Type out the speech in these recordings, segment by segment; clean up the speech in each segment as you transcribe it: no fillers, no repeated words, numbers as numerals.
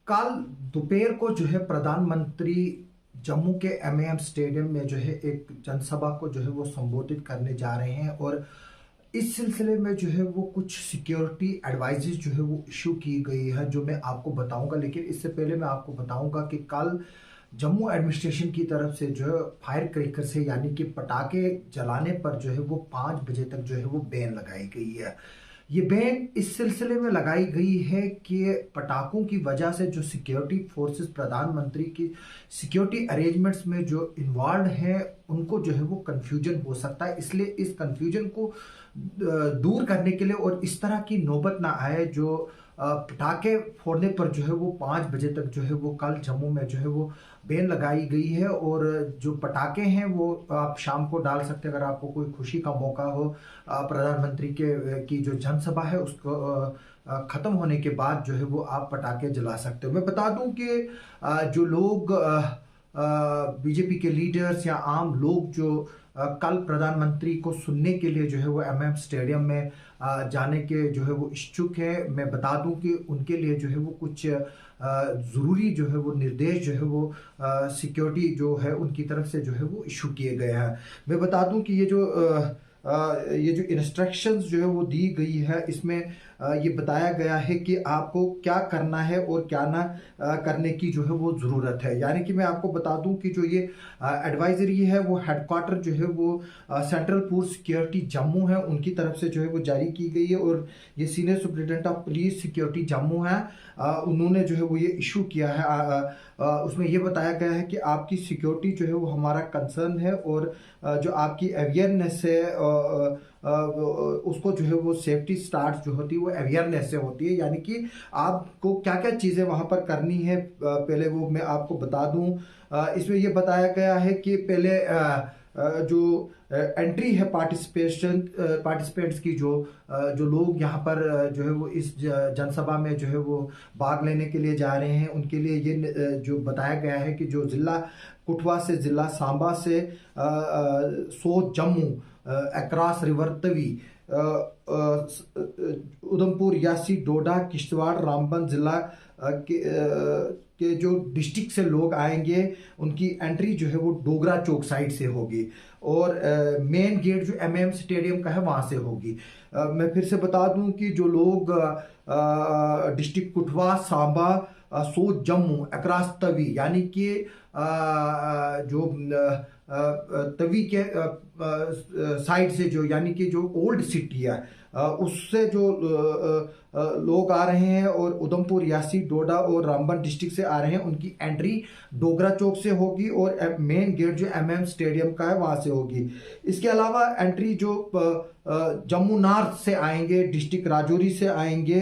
कल दोपहर को जो है प्रधानमंत्री जम्मू के एमएएम स्टेडियम में जो है एक जनसभा को जो है वो संबोधित करने जा रहे हैं। और इस सिलसिले में जो है वो कुछ सिक्योरिटी एडवाइजेस जो है वो इशू की गई है, जो मैं आपको बताऊंगा। लेकिन इससे पहले मैं आपको बताऊंगा कि कल जम्मू एडमिनिस्ट्रेशन की तरफ से जो है फायर क्रैकर से यानी कि पटाखे जलाने पर जो है वो 5 बजे तक जो है वो बैन लगाई गई है। ये बैन इस सिलसिले में लगाई गई है कि पटाखों की वजह से जो सिक्योरिटी फोर्सेस प्रधानमंत्री की सिक्योरिटी अरेंजमेंट्स में जो इन्वॉल्व हैं उनको जो है वो कंफ्यूजन हो सकता है। इसलिए इस कंफ्यूजन को दूर करने के लिए और इस तरह की नौबत ना आए, जो पटाखे फोड़ने पर जो है वो 5 बजे तक जो है वो कल जम्मू में जो है वो बैन लगाई गई है। और जो पटाखे हैं वो आप शाम को डाल सकते हैं अगर आपको कोई खुशी का मौका हो। प्रधानमंत्री के की जो जनसभा है उसको खत्म होने के बाद जो है वो आप पटाखे जला सकते हो। मैं बता दूं कि जो लोग बीजेपी के लीडर्स या आम लोग जो कल प्रधानमंत्री को सुनने के लिए जो है वो एमएम स्टेडियम में जाने के जो है वो इच्छुक है, मैं बता दूं कि उनके लिए जो है वो कुछ ज़रूरी जो है वो निर्देश जो है वो सिक्योरिटी जो है उनकी तरफ से जो है वो इशू किए गए हैं। मैं बता दूं कि ये जो इंस्ट्रक्शंस जो है वो दी गई है, इसमें ये बताया गया है कि आपको क्या करना है और क्या ना करने की जो है वो ज़रूरत है। यानी कि मैं आपको बता दूं कि जो ये एडवाइजरी है वो हेडक्वार्टर जो है वो सेंट्रल पुलिस सिक्योरिटी जम्मू है उनकी तरफ से जो है वो जारी की गई है। और ये senior superintendent of police security Jammu है, उन्होंने जो है वो ये इशू किया है। उसमें ये बताया गया है कि आपकी सिक्योरिटी जो है वो हमारा कंसर्न है और जो आपकी अवेयरनेस है उसको जो है वो सेफ्टी स्टार्ट जो होती है वो अवेयरनेस से होती है। यानी कि आपको क्या क्या चीज़ें वहाँ पर करनी है पहले वो मैं आपको बता दूँ। इसमें ये बताया गया है कि पहले जो एंट्री है पार्टिसिपेंट्स की, जो लोग यहाँ पर जो है वो इस जनसभा में जो है वो भाग लेने के लिए जा रहे हैं उनके लिए ये जो बताया गया है कि जो जिला कठुआ से जिला सांबा से सोच जम्मू अक्रॉस रिवर तवी उधमपुर यासी डोडा किश्तवाड़ रामबन जिला के जो डिस्ट्रिक्ट से लोग आएंगे उनकी एंट्री जो है वो डोगरा चौक साइड से होगी और मेन गेट जो एमएम स्टेडियम का है वहाँ से होगी। मैं फिर से बता दूं कि जो लोग डिस्ट्रिक्ट कठुआ सांबा सोच जम्मू अक्रॉस तवी यानी कि जो तवी के साइड से जो यानी कि जो ओल्ड सिटी है उससे जो लोग आ रहे हैं और उधमपुर यासी डोडा और रामबन डिस्ट्रिक्ट से आ रहे हैं उनकी एंट्री डोगरा चौक से होगी और मेन गेट जो एमएम स्टेडियम का है वहां से होगी। इसके अलावा एंट्री जो जम्मू नॉर्थ से आएंगे, डिस्ट्रिक्ट राजौरी से आएंगे,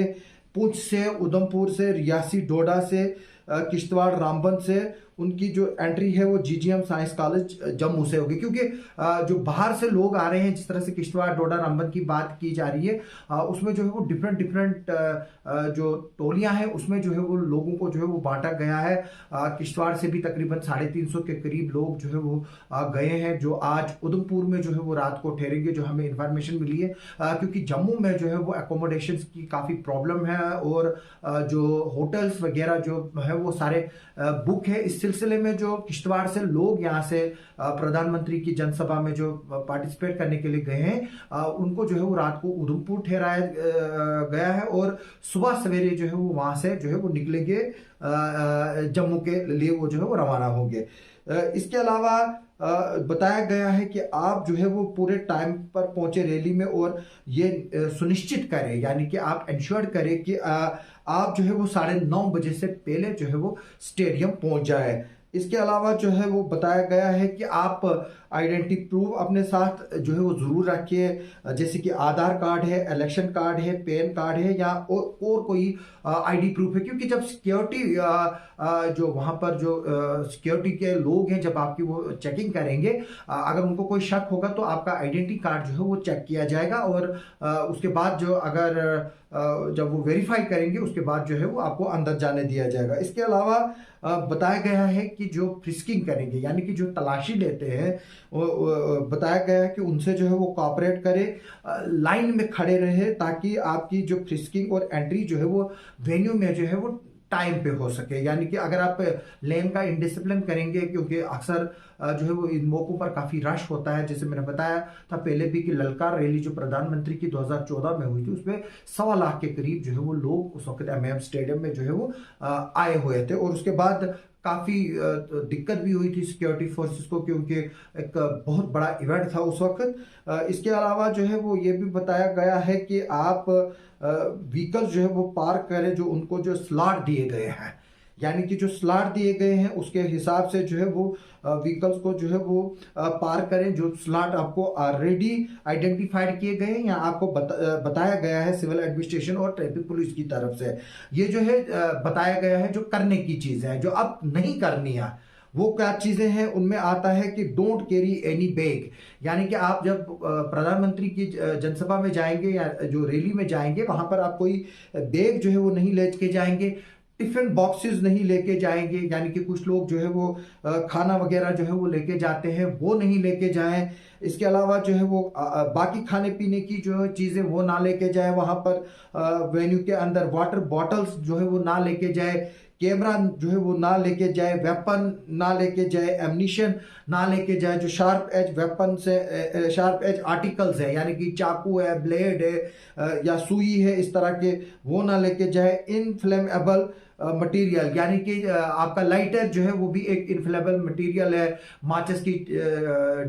पुंछ से, उधमपुर से, रियासी डोडा से, किश्तवाड़ रामबन से, उनकी जो एंट्री है वो जीजीएम साइंस कॉलेज जम्मू से होगी। क्योंकि जो बाहर से लोग आ रहे हैं, जिस तरह से किश्तवाड़ डोडा रामबन की बात की जा रही है उसमें जो है वो डिफरेंट जो टोलियां हैं उसमें जो है वो लोगों को जो है वो बांटा गया है। किश्तवाड़ से भी तकरीबन 350 के करीब लोग जो है वो गए हैं जो आज उधमपुर में जो है वो रात को ठहरेंगे, जो हमें इंफॉर्मेशन मिली है। क्योंकि जम्मू में जो है वो एकोमोडेशन की काफ़ी प्रॉब्लम है और जो होटल्स वगैरह जो है वो सारे बुक है। इस सिलसिले में जो किश्तवाड़ से लोग यहाँ से प्रधानमंत्री की जनसभा में जो पार्टिसिपेट करने के लिए गए हैं उनको जो है वो रात को उधमपुर ठहराया गया है और सुबह सवेरे जो है वो वहाँ से जो है वो निकलेंगे, जम्मू के लिए वो जो है वो रवाना होंगे। इसके अलावा बताया गया है कि आप जो है वो पूरे टाइम पर पहुंचे रैली में और ये सुनिश्चित करें, यानी कि आप इंश्योर करें कि आप जो है वो 9:30 से पहले जो है वो स्टेडियम पहुंच जाए। इसके अलावा जो है वो बताया गया है कि आप आइडेंटिटी प्रूफ अपने साथ जो है वो ज़रूर रखिए, जैसे कि आधार कार्ड है, इलेक्शन कार्ड है, पैन कार्ड है या और कोई आईडी प्रूफ है। क्योंकि जब सिक्योरिटी जो वहाँ पर जो सिक्योरिटी के लोग हैं जब आपकी वो चेकिंग करेंगे, अगर उनको कोई शक होगा तो आपका आइडेंटिटी कार्ड जो है वो चेक किया जाएगा और उसके बाद जो अगर जब वो वेरीफाई करेंगे उसके बाद जो है वो आपको अंदर जाने दिया जाएगा। इसके अलावा बताया गया है कि जो फ्रिस्किंग करेंगे यानी कि जो तलाशी लेते हैं बताया गया है कि उनसे जो है वो कोऑपरेट करे, लाइन में खड़े रहे ताकि आपकी जो फ्रिस्किंग और एंट्री जो है वो वेन्यू में जो है वो टाइम पे हो सके। यानी कि अगर आप लेन का इंडिसिप्लिन करेंगे, क्योंकि अक्सर जो है वो इन मौकों पर काफ़ी रश होता है, जैसे मैंने बताया था पहले भी कि ललकार रैली जो प्रधानमंत्री की 2014 में हुई थी, उसमें 1.25 लाख के करीब जो है वो लोग उस वक्त एमएएम स्टेडियम में जो है वो आए हुए थे। और उसके बाद काफ़ी दिक्कत भी हुई थी सिक्योरिटी फोर्सेस को, क्योंकि एक बहुत बड़ा इवेंट था उस वक्त। इसके अलावा जो है वो ये भी बताया गया है कि आप व्हीकल्स जो है वो पार्क करें जो उनको जो स्लॉट दिए गए हैं, यानी कि जो स्लॉट दिए गए हैं उसके हिसाब से जो है वो व्हीकल्स को जो है वो पार करें। जो स्लॉट आपको ऑलरेडी आइडेंटिफाइड किए गए हैं या आपको बताया गया है सिविल एडमिनिस्ट्रेशन और ट्रैफिक पुलिस की तरफ से, ये जो है बताया गया है जो करने की चीज़ें हैं। जो अब नहीं करनी है वो क्या चीज़ें हैं, उनमें आता है कि डोंट कैरी एनी बैग, यानी कि आप जब प्रधानमंत्री की जनसभा में जाएंगे या जो रैली में जाएंगे वहां पर आप कोई बैग जो है वो नहीं लेके जाएंगे, टिफिन बॉक्सेस नहीं लेके जाएंगे, यानी कि कुछ लोग जो है वो खाना वगैरह जो है वो लेके जाते हैं, वो नहीं लेके जाएं। इसके अलावा जो है वो बाकी खाने पीने की जो चीज़ें वो ना लेके जाए वहाँ पर वेन्यू के अंदर, वाटर बॉटल्स जो है वो ना लेके जाए, कैमरा जो है वो ना लेके जाए, वेपन ना लेके जाए, एमनिशन ना लेके जाए, जो शार्प एज वेपन से शार्प एज आर्टिकल्स है, यानी कि चाकू है, ब्लेड है या सुई है, इस तरह के वो ना लेके जाए। इनफ्लेमेबल मटेरियल, यानी कि आपका लाइटर जो है वो भी एक इनफ्लेमेबल मटेरियल है, माचिस की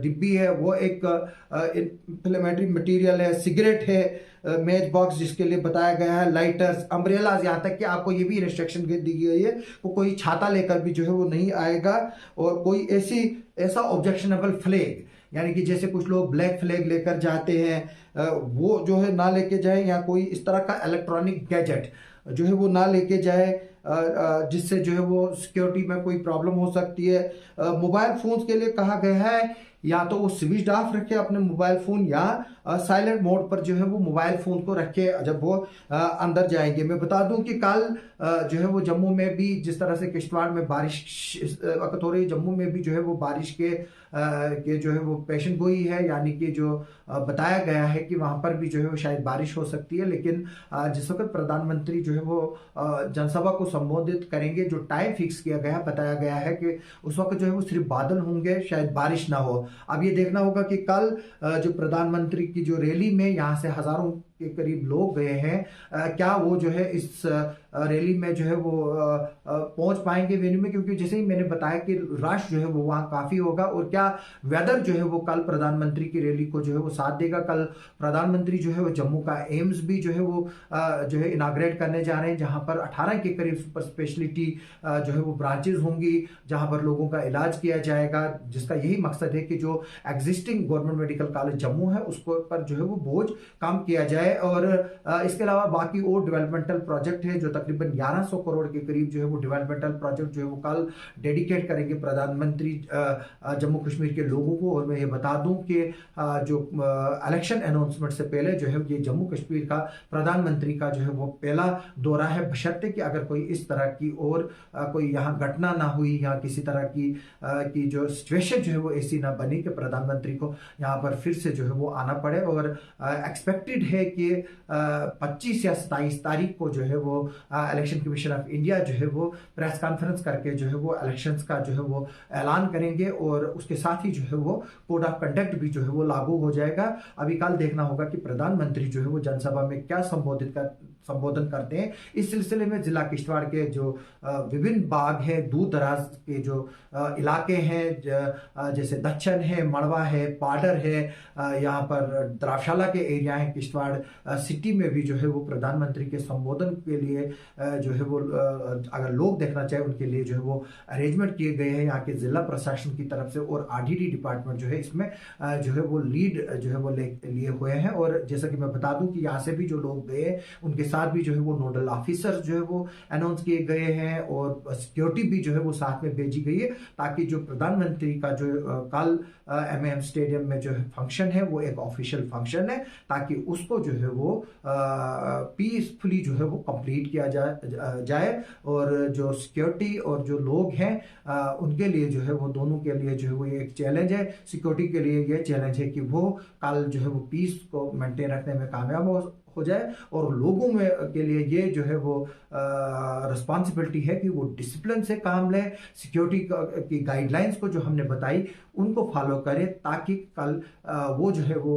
डिब्बी है वो एक इन्फ्लेमेटरी मटेरियल है, सिगरेट है, मैच बॉक्स जिसके लिए बताया गया है, लाइटर्स, अम्ब्रेलाज, यहाँ तक कि आपको ये भी रिस्ट्रिक्शन दी गई है वो कोई छाता लेकर भी जो है वो नहीं आएगा, और कोई ऐसा ऑब्जेक्शनेबल फ्लैग, यानी कि जैसे कुछ लोग ब्लैक फ्लैग लेकर जाते हैं वो जो है ना लेके जाए, या कोई इस तरह का इलेक्ट्रॉनिक गैजेट जो है वो ना लेके जाए जिससे जो है वो सिक्योरिटी में कोई प्रॉब्लम हो सकती है। मोबाइल फोन्स के लिए कहा गया है या तो वो स्विच ऑफ रखे अपने मोबाइल फोन, या साइलेंट मोड पर जो है वो मोबाइल फोन को रखे जब वो अंदर जाएंगे। मैं बता दूं कि कल जो है वो जम्मू में भी जिस तरह से किश्तवाड़ में बारिश वक्त हो रही, जम्मू में भी जो है वो बारिश के जो है वो पेशन गोई है, यानी कि जो बताया गया है कि वहां पर भी जो है वो शायद बारिश हो सकती है। लेकिन जिस वक्त प्रधानमंत्री जो है वो जनसभा को संबोधित करेंगे, जो टाइम फिक्स किया गया है, बताया गया है कि उस वक्त जो है वो सिर्फ बादल होंगे, शायद बारिश ना हो। अब ये देखना होगा कि कल जो प्रधानमंत्री की जो रैली में यहाँ से हजारों के करीब लोग गए हैं, क्या वो जो है इस रैली में जो है वो पहुंच पाएंगे वेन्यू में, क्योंकि जैसे ही मैंने बताया कि रश जो है वो वहाँ काफ़ी होगा। और क्या वेदर जो है वो कल प्रधानमंत्री की रैली को जो है वो साथ देगा। कल प्रधानमंत्री जो है वो जम्मू का एम्स भी जो है वो जो है इनाग्रेट करने जा रहे हैं, जहाँ पर 18 के करीब सुपर स्पेशलिटी जो है वो ब्रांचेज होंगी, जहाँ पर लोगों का इलाज किया जाएगा, जिसका यही मकसद है कि जो existing government medical college Jammu है उसको पर जो है वो बोझ कम किया जाए। और इसके अलावा बाकी और डेवलपमेंटल प्रोजेक्ट है जो तकरीबन 1100 करोड़ के करीब जो है वो डेवलपमेंटल प्रोजेक्ट जो है वो कल डेडिकेट करेंगे प्रधानमंत्री जम्मू कश्मीर के लोगों को। और मैं ये बता दूं कि जो इलेक्शन अनाउंसमेंट से पहले जो है ये जम्मू कश्मीर का प्रधानमंत्री का जो है वो पहला दौरा है, बशर्ते कि अगर कोई इस तरह की और कोई यहाँ घटना ना हुई या किसी तरह की जो सिचुएशन जो है वो ऐसी ना बनी कि प्रधानमंत्री को यहाँ पर फिर से जो है वो आना पड़े। और एक्सपेक्टेड है कि 25 या 27 तारीख को जो है वो इलेक्शन कमीशन ऑफ इंडिया जो है वो प्रेस कॉन्फ्रेंस करके जो है वो इलेक्शंस का जो है वो ऐलान करेंगे, और उसके साथ ही जो है वो कोड ऑफ कंडक्ट भी जो है वो लागू हो जाएगा। अभी कल देखना होगा कि प्रधानमंत्री जो है वो जनसभा में क्या संबोधन करते हैं। इस सिलसिले में जिला किश्तवाड़ के जो विभिन्न बाग हैं, दूर दराज के जो इलाके हैं, जैसे दच्छन है, मड़वा है, पाडर है, यहाँ पर द्रावशाला के एरिया हैं, किश्तवाड़ सिटी में भी जो है वो प्रधानमंत्री के संबोधन के लिए जो है वो अगर लोग देखना चाहे उनके लिए जो है वो अरेंजमेंट किए गए हैं यहाँ के जिला प्रशासन की तरफ से। और आरडीडी डिपार्टमेंट जो है इसमें जो है वो लीड जो है वो लिए हुए हैं। और जैसा कि मैं बता दूं कि यहाँ से भी जो लोग गए उनके साथ भी जो है वो नोडल ऑफिसर जो है वो अनाउंस किए गए हैं, और सिक्योरिटी भी जो है वो साथ में भेजी गई है, ताकि जो प्रधानमंत्री का जो कल एमएएम स्टेडियम में जो फंक्शन है वो एक ऑफिशियल फंक्शन है, ताकि उसको जो है वो पीसफुली जो है वो कंप्लीट किया जाए। और जो सिक्योरिटी और जो लोग हैं उनके लिए जो है वो दोनों के लिए जो है वो एक चैलेंज है। सिक्योरिटी के लिए ये चैलेंज है कि वो कल जो है वो पीस को मेंटेन रखने में कामयाब हो जाए और लोगों में के लिए ये जो है वो रिस्पॉन्सिबिलिटी है कि वो डिसिप्लिन से काम लें, सिक्योरिटी की गाइडलाइंस को जो हमने बताई उनको फॉलो करें, ताकि कल वो जो है वो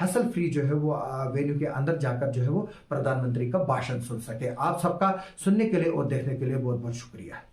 हैसल फ्री जो है वो वेन्यू के अंदर जाकर जो है वो प्रधानमंत्री का भाषण सुन सके। आप सबका सुनने के लिए और देखने के लिए बहुत बहुत शुक्रिया।